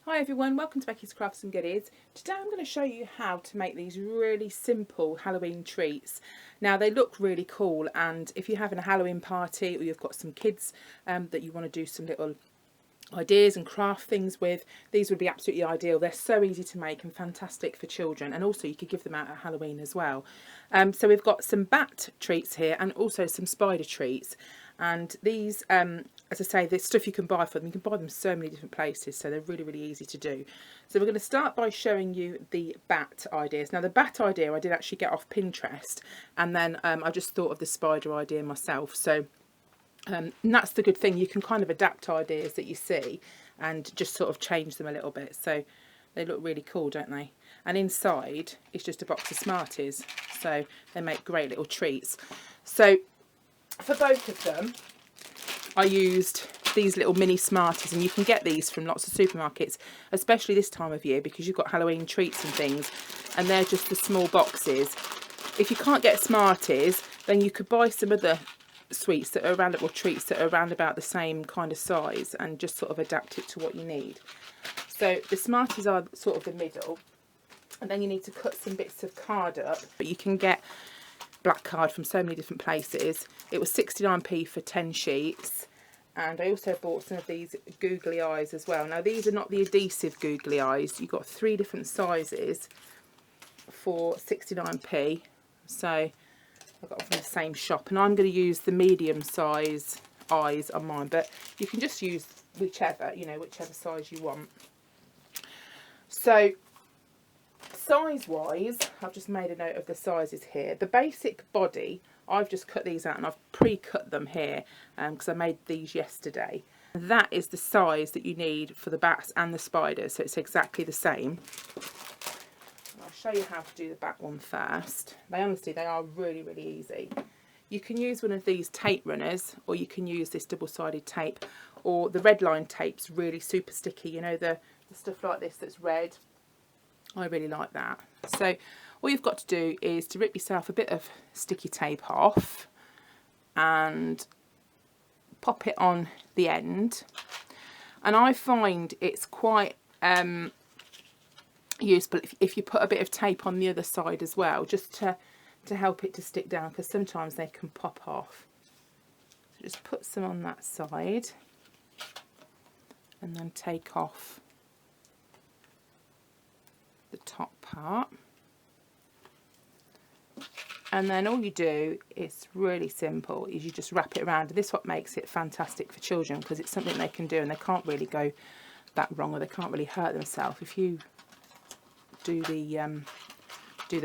Hi everyone, welcome to Becky's Crafts and Goodies. Today I'm going to show you how to make these really simple Halloween treats. Now they look really cool, and if you're having a Halloween party or you've got some kids that you want to do some little ideas and craft things with, these would be absolutely ideal. They're so easy to make and fantastic for children, and also you could give them out at Halloween as well. So we've got some bat treats here and also some spider treats, and these as I say, there's stuff you can buy for them. You can buy them so many different places, so they're really easy to do. So we're going to start by showing you the bat ideas. Now the bat idea I did actually get off Pinterest, and then I just thought of the spider idea myself. So and that's the good thing, you can kind of adapt ideas that you see and just sort of change them a little bit. So they look really cool, don't they? And inside it's just a box of Smarties, so they make great little treats. So for both of them I used these little mini Smarties, and you can get these from lots of supermarkets, especially this time of year because you've got Halloween treats and things, and they're just the small boxes. If you can't get Smarties, then you could buy some other sweets that are around, little treats that are around about the same kind of size, and just sort of adapt it to what you need. So the Smarties are sort of the middle, and then you need to cut some bits of card up, but you can get black card from so many different places. It was 69p for 10 sheets, and I also bought some of these googly eyes as well. Now these are not the adhesive googly eyes, you've got 3 different sizes for 69p, so I got them from the same shop, and I'm going to use the medium size eyes on mine, but you can just use whichever, whichever size you want. So size wise, I've just made a note of the sizes here. The basic body, I've just cut these out and I've pre-cut them here because I made these yesterday. That is the size that you need for the bats and the spiders, so it's exactly the same. I'll show you how to do the bat one first. They are really easy. You can use one of these tape runners, or you can use this double-sided tape, or the red line tape's really super sticky, the stuff like this that's red. I really like that. So all you've got to do is to rip yourself a bit of sticky tape off and pop it on the end. And I find it's quite useful if you put a bit of tape on the other side as well, just to help it to stick down, because sometimes they can pop off. So just put some on that side and then take off the top part, and then all you do, it's really simple, is you just wrap it around. This is what makes it fantastic for children, because it's something they can do and they can't really go that wrong, or they can't really hurt themselves. If you do the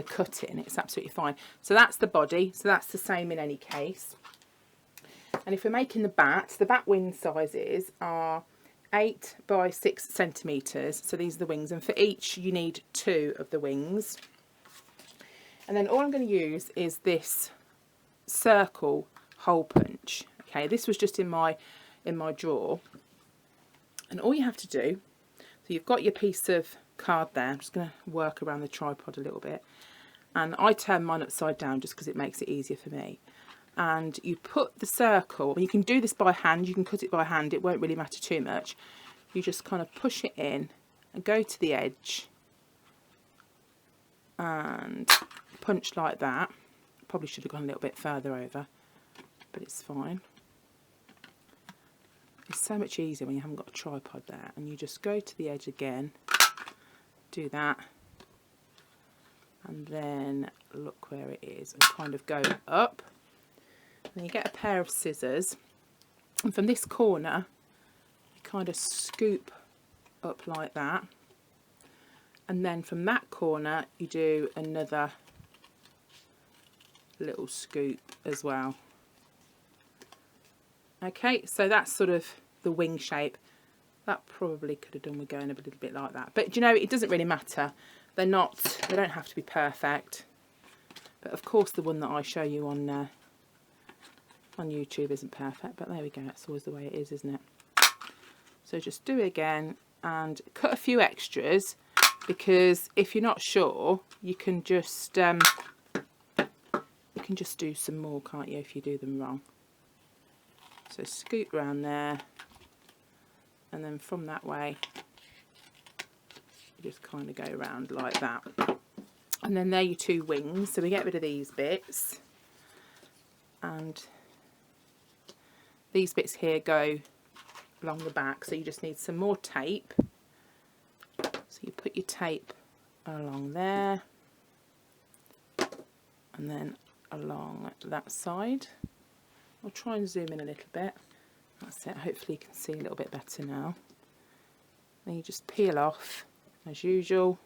cutting, it's absolutely fine. So that's the body, so that's the same in any case. And if we're making the bat wing sizes are 8 by 6 centimetres, so these are the wings, and for each you need 2 of the wings. And then all I'm going to use is this circle hole punch. Okay, this was just in my drawer, and all you have to do, so you've got your piece of card there. I'm just going to work around the tripod a little bit, and I turn mine upside down just because it makes it easier for me. And you put the circle, and you can do this by hand, you can cut it by hand, it won't really matter too much. You just kind of push it in and go to the edge and punch like that. Probably should have gone a little bit further over, but it's fine. It's so much easier when you haven't got a tripod there, and you just go to the edge again, do that, and then look where it is and kind of go up. Then you get a pair of scissors, and from this corner you kind of scoop up like that, and then from that corner you do another little scoop as well. Okay, so that's sort of the wing shape. That probably could have done with going a little bit like that, but it doesn't really matter. They don't have to be perfect, but of course the one that I show you on YouTube isn't perfect, but there we go, it's always the way it is, isn't it? So just do it again and cut a few extras, because if you're not sure, you can just do some more, can't you, if you do them wrong. So scoop round there, and then from that way You just kind of go around like that. And then they're your two wings. So we get rid of these bits. And these bits here go along the back. So you just need some more tape. So you put your tape along there. And then along that side. I'll try and zoom in a little bit. That's it. Hopefully you can see a little bit better now. Then you just peel off as usual.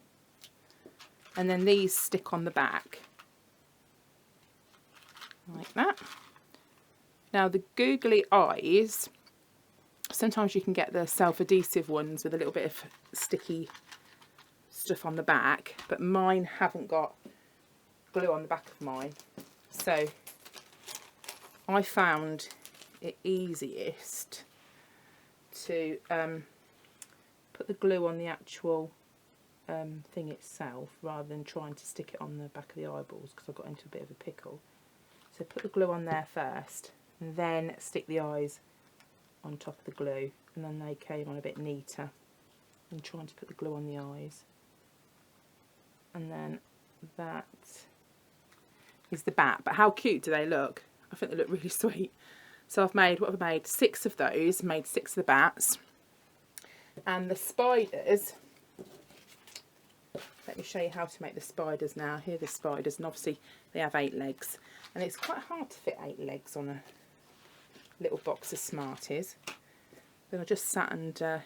And then these stick on the back. Like that. Now the googly eyes, sometimes you can get the self-adhesive ones with a little bit of sticky stuff on the back, but mine haven't got glue on the back of mine. So I found it easiest to put the glue on the actual thing itself rather than trying to stick it on the back of the eyeballs, because I got into a bit of a pickle. So put the glue on there first and then stick the eyes on top of the glue, and then they came on a bit neater than trying to put the glue on the eyes. And then that is the bat. But how cute do they look? I think they look really sweet. So I've made, what have I made? 6 of those, made 6 of the bats. And the spiders, let me show you how to make the spiders now. Here are the spiders, and obviously they have 8 legs. And it's quite hard to fit 8 legs on a little box of Smarties. Then I just sat and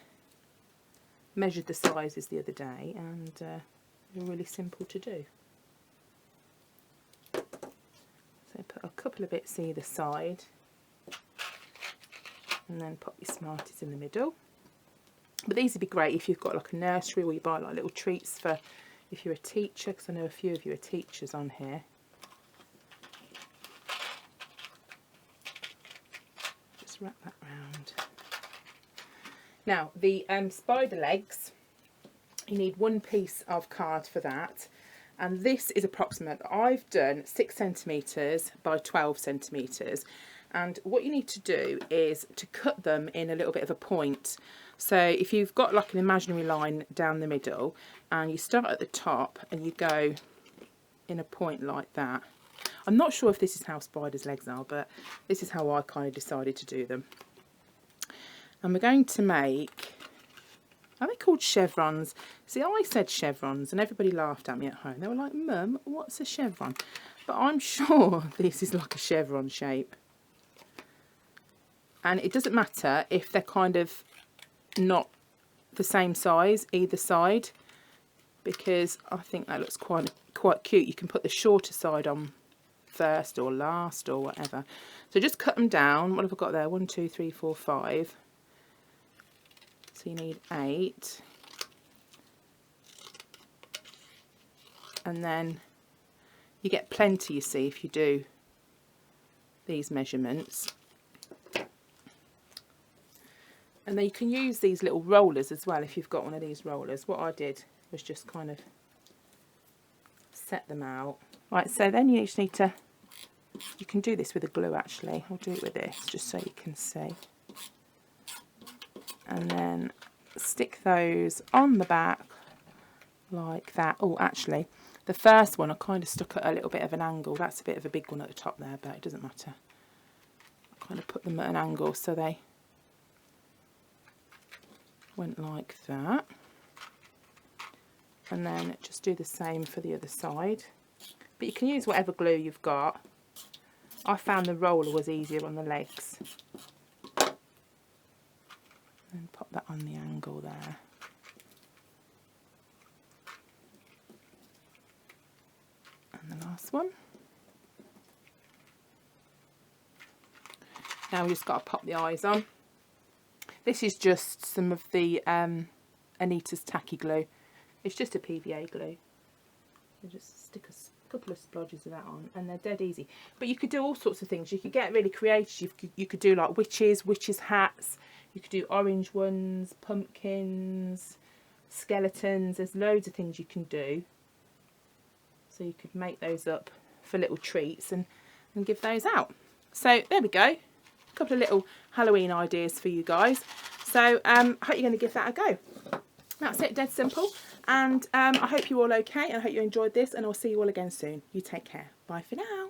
measured the sizes the other day, and they're really simple to do. So put a couple of bits either side, and then pop your Smarties in the middle. But these would be great if you've got like a nursery, or you buy like little treats for if you're a teacher, because I know a few of you are teachers on here. Just wrap that round. Now the spider legs, you need 1 piece of card for that, and this is approximate. I've done 6 centimetres by 12 centimetres, and what you need to do is to cut them in a little bit of a point. So if you've got like an imaginary line down the middle, and you start at the top and you go in a point like that. I'm not sure if this is how spiders' legs are, but this is how I kind of decided to do them. And we're going to make, are they called chevrons? See, I said chevrons and everybody laughed at me at home. They were like, Mum, what's a chevron? But I'm sure this is like a chevron shape. And it doesn't matter if they're kind of not the same size either side, because I think that looks quite cute. You can put the shorter side on first or last or whatever. So just cut them down. What have I got there? 1, 2, 3, 4, 5. So you need 8. And then you get plenty, you see, if you do these measurements. And then you can use these little rollers as well if you've got one of these rollers. What I did was just kind of set them out. Right, so then you just need to, you can do this with a glue actually. I'll do it with this just so you can see. And then stick those on the back like that. Oh, actually, the first one I kind of stuck at a little bit of an angle. That's a bit of a big one at the top there, but it doesn't matter. I kind of put them at an angle so they went like that. And then just do the same for the other side. But you can use whatever glue you've got. I found the roller was easier on the legs. And pop that on the angle there. And the last one. Now we just got to pop the eyes on. This is just some of the Anita's tacky glue. It's just a PVA glue. You just stick a couple of splodges of that on, and they're dead easy. But you could do all sorts of things. You could get really creative. You could do like witches hats. You could do orange ones, pumpkins, skeletons. There's loads of things you can do. So you could make those up for little treats and give those out. So there we go. A couple of little Halloween ideas for you guys. So hope you're going to give that a go. That's it, dead simple. And I hope you're all okay, and I hope you enjoyed this, and I'll see you all again soon. You take care. Bye for now.